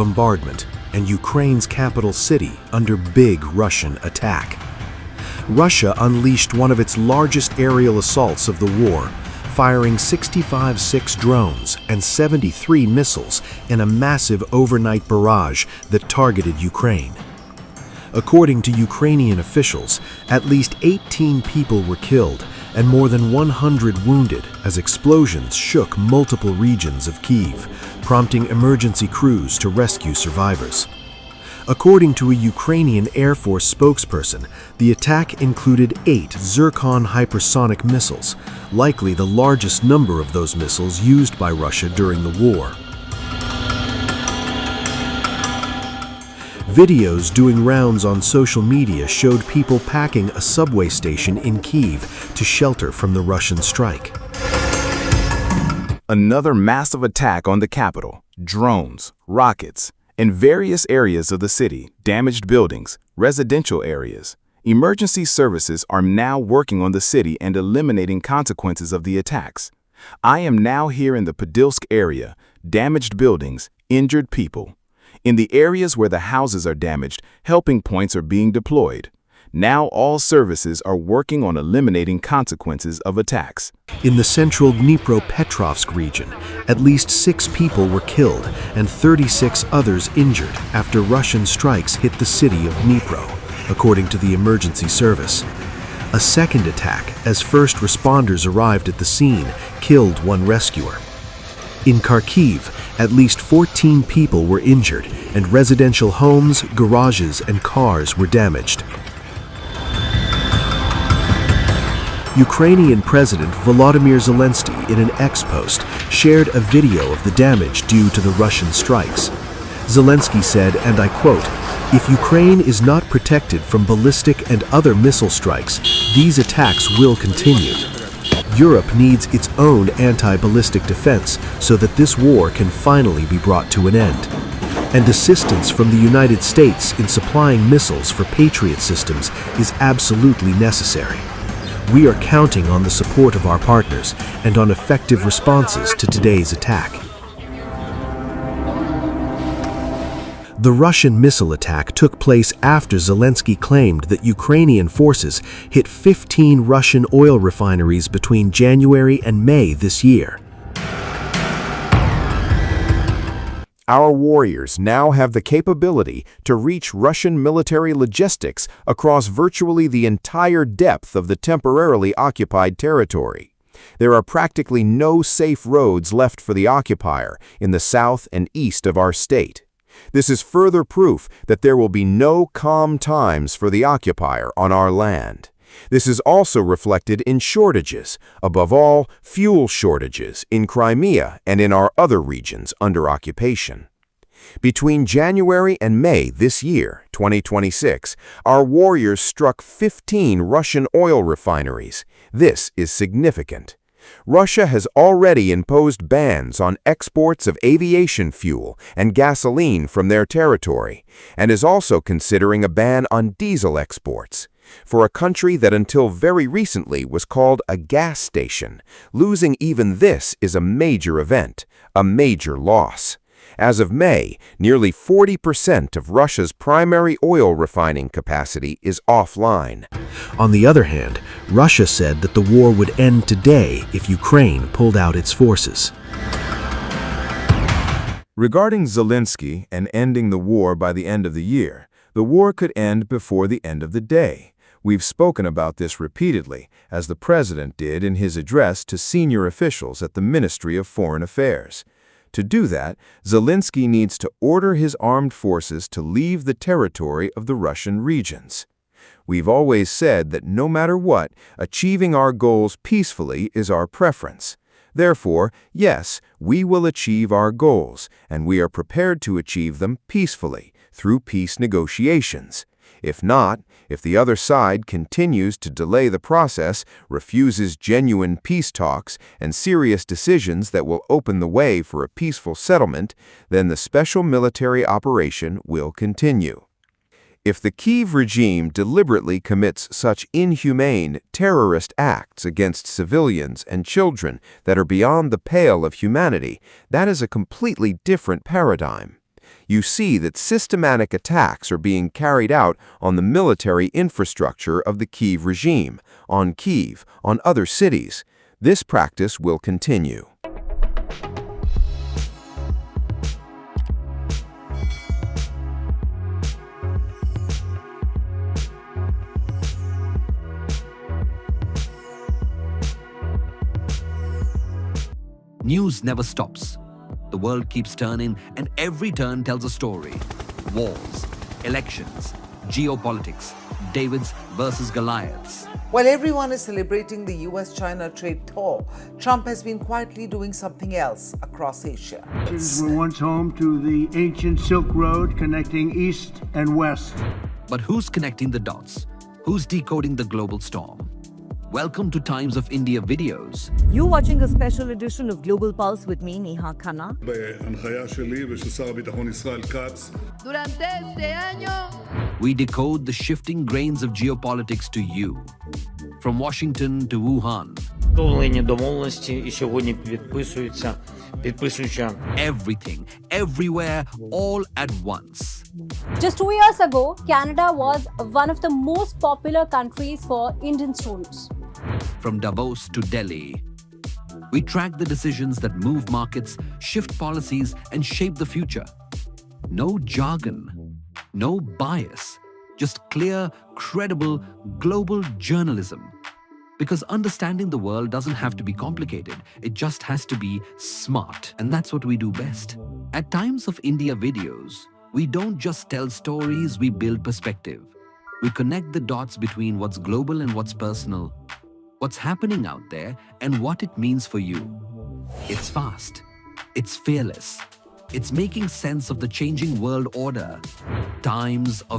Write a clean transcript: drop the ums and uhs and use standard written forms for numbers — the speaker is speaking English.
bombardment and Ukraine's capital city under big Russian attack. Russia unleashed one of its largest aerial assaults of the war, firing 65 drones and 73 missiles in a massive overnight barrage that targeted Ukraine. According to Ukrainian officials, at least 18 people were killed and more than 100 wounded as explosions shook multiple regions of Kyiv, prompting emergency crews to rescue survivors. According to a Ukrainian Air Force spokesperson, the attack included 8 Zircon hypersonic missiles, likely the largest number of those missiles used by Russia during the war. Videos doing rounds on social media showed people packing a subway station in Kyiv to shelter from the Russian strike. Another massive attack on the capital, drones, rockets, in various areas of the city, damaged buildings, residential areas. Emergency services are now working on the city and eliminating consequences of the attacks. I am now here in the Podilsk area, damaged buildings, injured people. In the areas where the houses are damaged, helping points are being deployed. Now all services are working on eliminating consequences of attacks. In the central Dnipropetrovsk region, at least 6 people were killed and 36 others injured after Russian strikes hit the city of Dnipro, according to the emergency service. A second attack, as first responders arrived at the scene, killed one rescuer. In Kharkiv, at least 14 people were injured and residential homes, garages, and cars were damaged. Ukrainian President Volodymyr Zelensky, in an X post, shared a video of the damage due to the Russian strikes. Zelensky said, and I quote, "If Ukraine is not protected from ballistic and other missile strikes, these attacks will continue. Europe needs its own anti-ballistic defense so that this war can finally be brought to an end. And assistance from the United States in supplying missiles for Patriot systems is absolutely necessary. We are counting on the support of our partners and on effective responses to today's attack." The Russian missile attack took place after Zelensky claimed that Ukrainian forces hit 15 Russian oil refineries between January and May this year. Our warriors now have the capability to reach Russian military logistics across virtually the entire depth of the temporarily occupied territory. There are practically no safe roads left for the occupier in the south and east of our state. This is further proof that there will be no calm times for the occupier on our land. This is also reflected in shortages, above all, fuel shortages in Crimea and in our other regions under occupation. Between January and May this year, 2026, our warriors struck 15 Russian oil refineries. This is significant. Russia has already imposed bans on exports of aviation fuel and gasoline from their territory, and is also considering a ban on diesel exports. For a country that until very recently was called a gas station, losing even this is a major event, a major loss. As of May, nearly 40% of Russia's primary oil refining capacity is offline. On the other hand, Russia said that the war would end today if Ukraine pulled out its forces. Regarding Zelensky and ending the war by the end of the year, the war could end before the end of the day. We've spoken about this repeatedly, as the president did in his address to senior officials at the Ministry of Foreign Affairs. To do that, Zelensky needs to order his armed forces to leave the territory of the Russian regions. We've always said that no matter what, achieving our goals peacefully is our preference. Therefore, yes, we will achieve our goals, and we are prepared to achieve them peacefully, through peace negotiations. If not, if the other side continues to delay the process, refuses genuine peace talks and serious decisions that will open the way for a peaceful settlement, then the special military operation will continue. If the Kyiv regime deliberately commits such inhumane, terrorist acts against civilians and children that are beyond the pale of humanity, that is a completely different paradigm. You see that systematic attacks are being carried out on the military infrastructure of the Kyiv regime, on Kyiv, on other cities. This practice will continue. News never stops. The world keeps turning, and every turn tells a story. Wars, elections, geopolitics, Davids versus Goliaths. While everyone is celebrating the US-China trade thaw, Trump has been quietly doing something else across Asia. These were once home to the ancient Silk Road connecting east and west. But who's connecting the dots? Who's decoding the global storm? Welcome to Times of India videos. You're watching a special edition of Global Pulse with me, Neha Khanna. בהנחיה שלי ושל שר הביטחון ישראל כץ. Durante este año, We decode the shifting grains of geopolitics to you. From Washington to Wuhan. Встановлені домовленості і сьогодні підписуються. Everything, everywhere, all at once. Just 2 years ago, Canada was one of the most popular countries for Indian students. From Davos to Delhi, we track the decisions that move markets, shift policies, and shape the future. No jargon, no bias, just clear, credible, global journalism. Because understanding the world doesn't have to be complicated, it just has to be smart. And that's what we do best. At Times of India videos, we don't just tell stories, we build perspective. We connect the dots between what's global and what's personal, what's happening out there, and what it means for you. It's fast. It's fearless. It's making sense of the changing world order. Times of